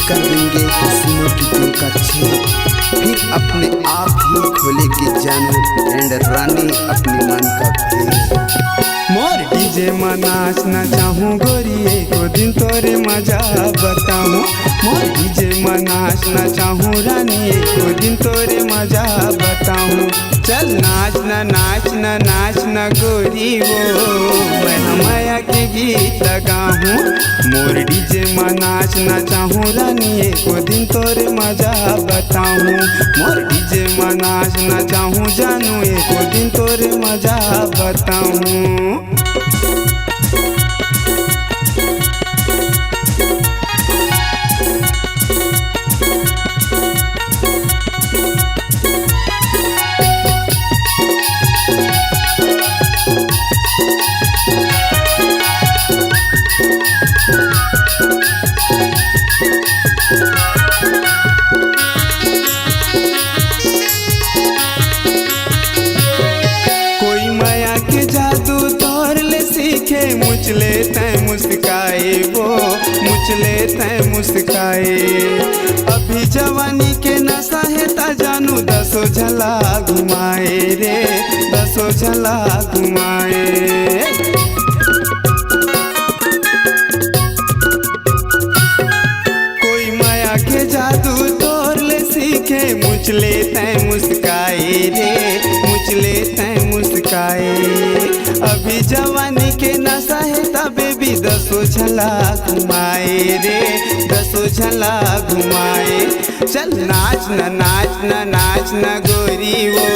कर देंगे किस्मों की दिल का छेद, फिर अपने आप ही खोलेगी जानू एंड रानी अपने मन का भेद। मोर डीजे में नाचना चाहूँ गोरिए को दिन तोरे मजा बताऊँ। मोर डीजे में नाचना चाहूँ रानी को दिन तोरे मजा बताऊँ। चल नाचना नाचना नाचना गोरी वो मैं हमया के गीत लगाऊँ। मोर डीजे में नाचना चाहूँ रानी को दिन तोरे मजा बताऊँ। मोर डीजे में नाचना चाहूँ जानू को दिन तोरे मजा बताऊँ। कोई माया के जादू तोर ले सीखे मुझले तय मुस्काए वो मुझले तय मुस्काए। अभी जवानी के नशा है ता जानू दसो झला घुमाए रे दसो झला घुमाए। कोई माया के जादू तोर ले सीखे मुझले तय मुस्काए रे मुझले तय मुस्काए। अभी जवानी के नशा है तबे भी दसो झला घुमाए रे दसो झला घुमाए। चल नाचना नाचना नाचना गोरी वो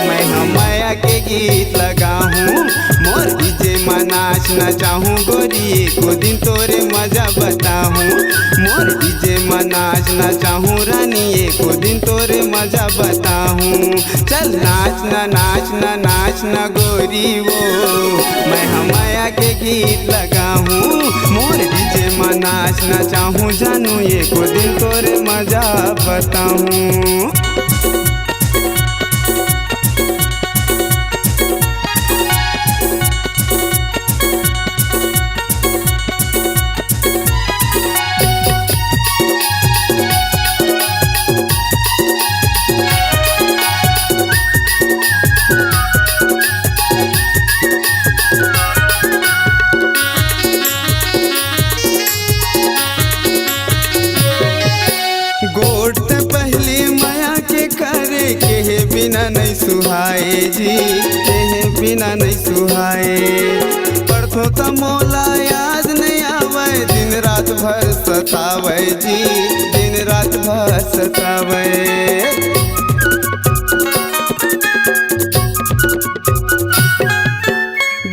मैं हमया के गीत लगाऊँ। मोर डीजे में नाचना चाहूँ गोरी को दिन तोरे मजा बताऊँ। मोर डीजे में नाचना चाहूँ रानी को दिन तोरे मजा बताऊँ। चल नाचना नाचना नाचना गोरी वो मैं हमया के गीत लगाऊँ। मोर डीजे में नाचना चाहूँ जानू को दिन तोरे मजा बताऊँ। गोड़ ते पहली माया के करे के बिना नहीं सुहाए जी के बिना नहीं सुहाए। पढ़ो तो मौला याद नहीं आवे दिन रात भर सतावे जी दिन रात भर सतावे।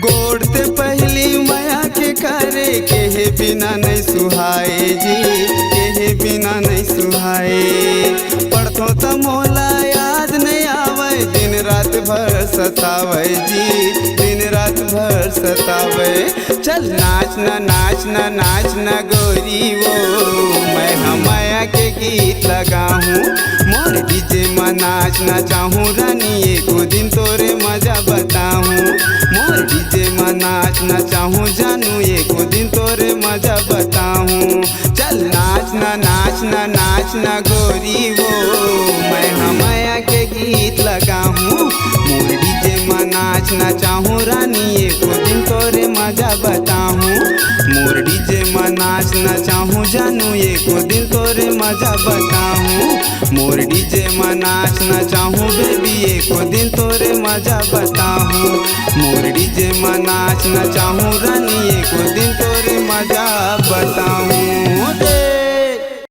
गोड़ ते पहली माया के करे के बिना नहीं सुहाए जी के बिना नहीं सुहाए। पढ़ो तो मौला याद नहीं आवे दिन रात भर सतावे जी दिन रात भर सतावे। चल नाचना नाचना नाचना गोरी वो मैं हमया के गीत लगाऊँ। मोर डीजे में नाचना चाहूँ रानी को दिन तोरे मजा बताऊँ। मोर डीजे में नाचना चाहूँ जानू को दिन तोरे मजा बताऊँ। चल नाचना नाचना नाचना गोरी वो मैं हमया के गीत लगाऊँ। मोर डीजे में नाचना चाहूँ रानी को दिन तोरे मजा बताऊँ। मोर डीजे में नाचना चाहूँ जानू को दिन तोरे मजा बताऊँ। मोर डीजे में नाचना चाहूँ बेबी को दिन तोरे मजा बताऊँ। मोर डीजे में नाचना चाहूँ रानी को दिन तोरे मजा बताऊँ।